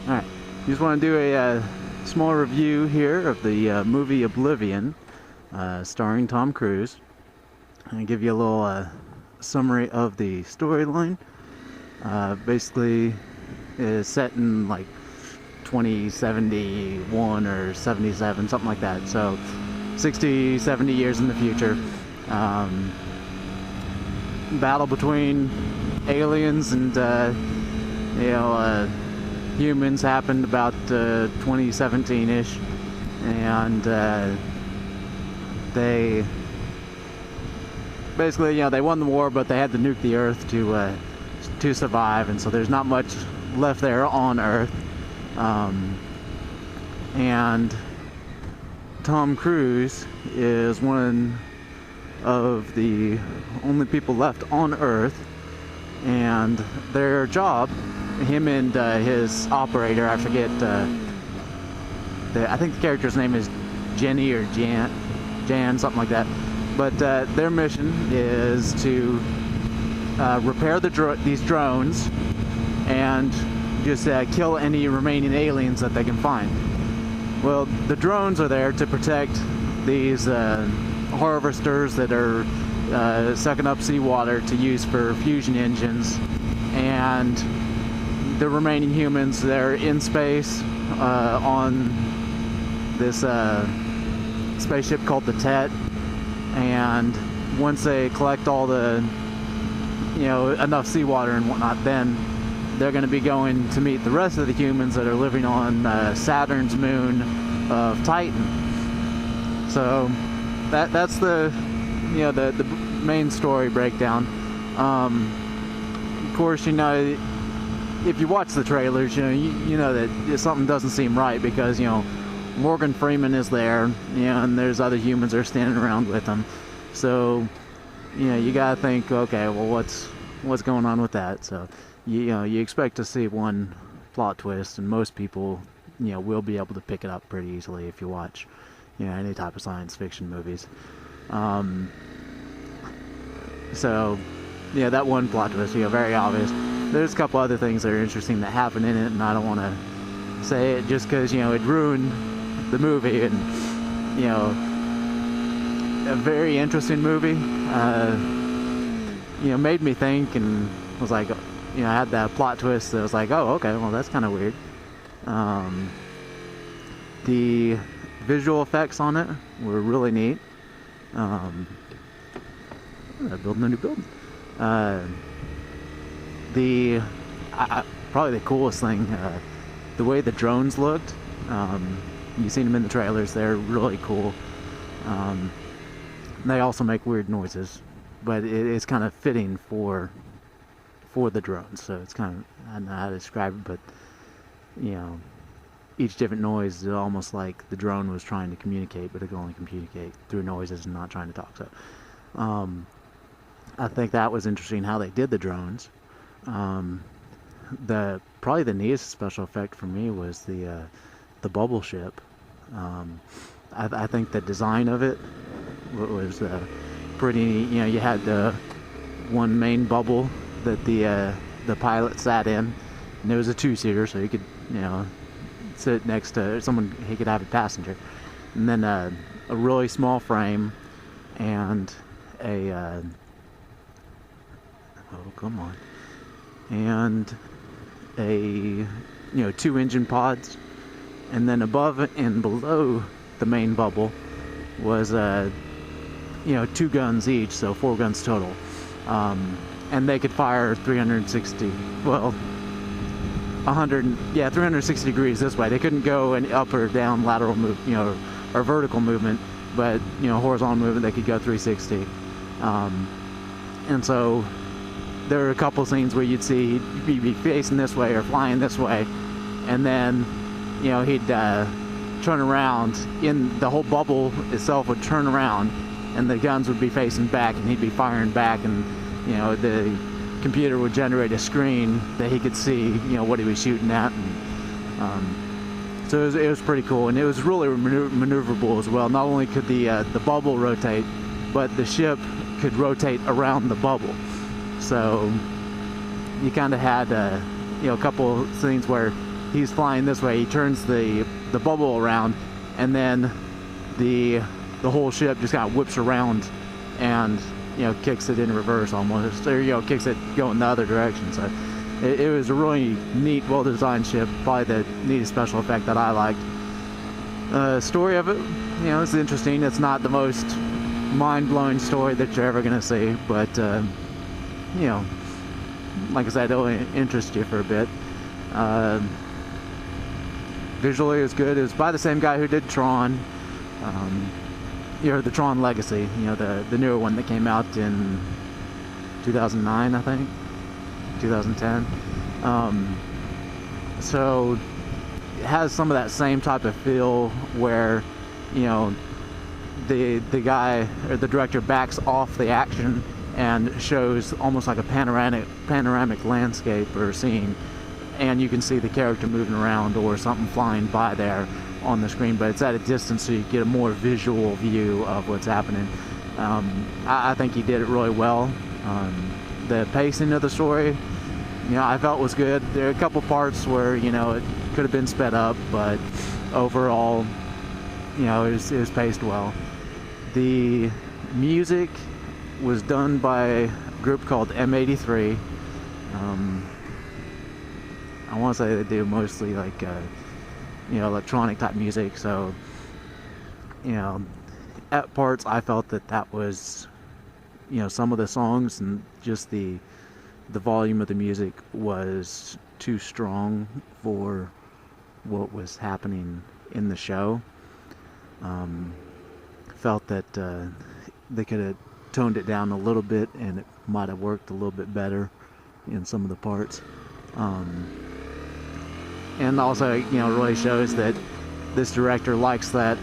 Alright, just want to do a small review here of the movie Oblivion, starring Tom Cruise. I'm going to give you a little summary of the storyline. Basically, it's set in like 2071 or 77, something like that. So 60, 70 years in the future. Battle between aliens and humans happened about 2017-ish, and they basically, they won the war, but they had to nuke the Earth to survive, and so there's not much left there on Earth. And Tom Cruise is one of the only people left on Earth, and their job, him and his operator, I forget, I think the character's name is Jenny or Jan, something like that, but their mission is to repair these drones and just kill any remaining aliens that they can find. Well, the drones are there to protect these harvesters that are sucking up seawater to use for fusion engines, and the remaining humans, they're in space on this spaceship called the Tet, and once they collect all the enough seawater and whatnot, then they're going to be going to meet the rest of the humans that are living on Saturn's moon of Titan. So that's the the main story breakdown. Of course, if you watch the trailers, you know that something doesn't seem right, because Morgan Freeman is there, and there's other humans that are standing around with him. So you gotta think, okay, well, what's going on with that? So you expect to see one plot twist, and most people will be able to pick it up pretty easily if you watch any type of science fiction movies. So that one plot twist, very obvious. There's a couple other things that are interesting that happen in it, and I don't want to say it just because it ruined the movie. And a very interesting movie. Made me think, and was like, I had that plot twist that was like, oh, okay, well, that's kind of weird. The visual effects on it were really neat. Building a new building. Probably the coolest thing, the way the drones looked. You've seen them in the trailers; they're really cool. They also make weird noises, but it's kind of fitting for the drones. So it's kind of, I don't know how to describe it, but each different noise is almost like the drone was trying to communicate, but it can only communicate through noises and not trying to talk. So I think that was interesting how they did the drones. Probably the neatest special effect for me was the bubble ship. I think the design of it was pretty. You had the one main bubble that the pilot sat in, and it was a two-seater, so he could sit next to someone. He could have a passenger, and then a really small frame and a and a 2 engine pods, and then above and below the main bubble was 2 guns each, so 4 guns total, and they could fire 360 degrees this way. They couldn't go an up or down lateral move, or vertical movement, but horizontal movement they could go 360. And so there were a couple scenes where you'd see he'd be facing this way or flying this way, and then he'd turn around, in the whole bubble itself would turn around, and the guns would be facing back, and he'd be firing back, and the computer would generate a screen that he could see what he was shooting at. And so it was pretty cool, and it was really maneuverable as well. Not only could the bubble rotate, but the ship could rotate around the bubble. So you kind of had a couple scenes where he's flying this way, he turns the bubble around, and then the whole ship just kind of whips around and, you know, kicks it in reverse almost, or, you know, kicks it going the other direction. So it was a really neat, well-designed ship, probably the neatest special effect that I liked. Story of it, you know, it's interesting. It's not the most mind-blowing story that you're ever going to see, but, you know, like I said, it'll interest you for a bit. Visually, it was good. It was by the same guy who did Tron. You know, the Tron Legacy, you know, the newer one that came out in 2009, I think, 2010. So it has some of that same type of feel where, you know, the guy or the director backs off the action and shows almost like a panoramic landscape or scene, and you can see the character moving around or something flying by there on the screen, but it's at a distance so you get a more visual view of what's happening. I think he did it really well. The pacing of the story, you know, I felt was good. There are a couple parts where, you know, it could have been sped up, but overall, you know, it was paced well. The music was done by a group called M83. I want to say they do mostly like you know, electronic type music, so, you know, at parts I felt that was, you know, some of the songs and just the volume of the music was too strong for what was happening in the show. Felt that they could have toned it down a little bit and it might have worked a little bit better in some of the parts. And also, you know, really shows that this director likes that,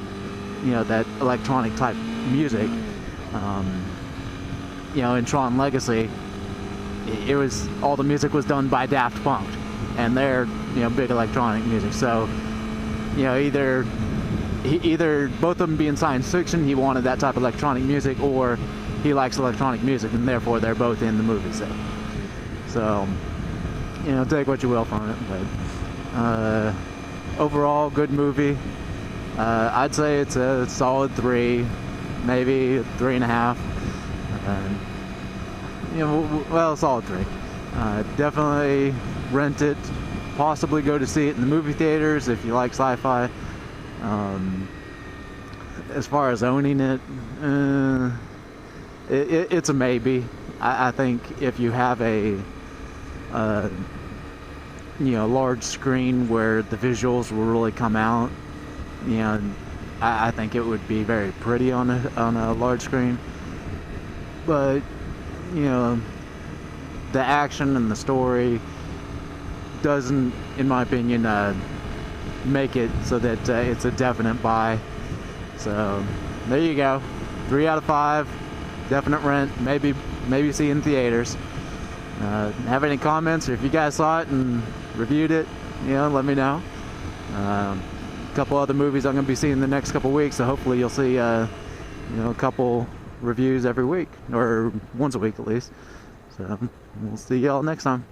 you know, that electronic type music. You know, in Tron Legacy, it was, all the music was done by Daft Punk, and they're, you know, big electronic music. So, you know, either both of them being science fiction, he wanted that type of electronic music, or he likes electronic music, and therefore they're both in the movie set. So, you know, take what you will from it, but overall, good movie. I'd say it's a solid 3, maybe 3.5. You know, well, solid 3. Definitely rent it. Possibly go to see it in the movie theaters if you like sci-fi. As far as owning it, it's a maybe. I think if you have a you know, large screen where the visuals will really come out, you know, I think it would be very pretty on a large screen. But, you know, the action and the story doesn't, in my opinion, make it so that it's a definite buy. So there you go, 3 out of 5, definite rent. Maybe see in theaters. Have any comments, or if you guys saw it and reviewed it, you know, let me know. A couple other movies I'm going to be seeing the next couple weeks, so hopefully you'll see, you know, a couple reviews every week, or once a week at least. So we'll see y'all next time.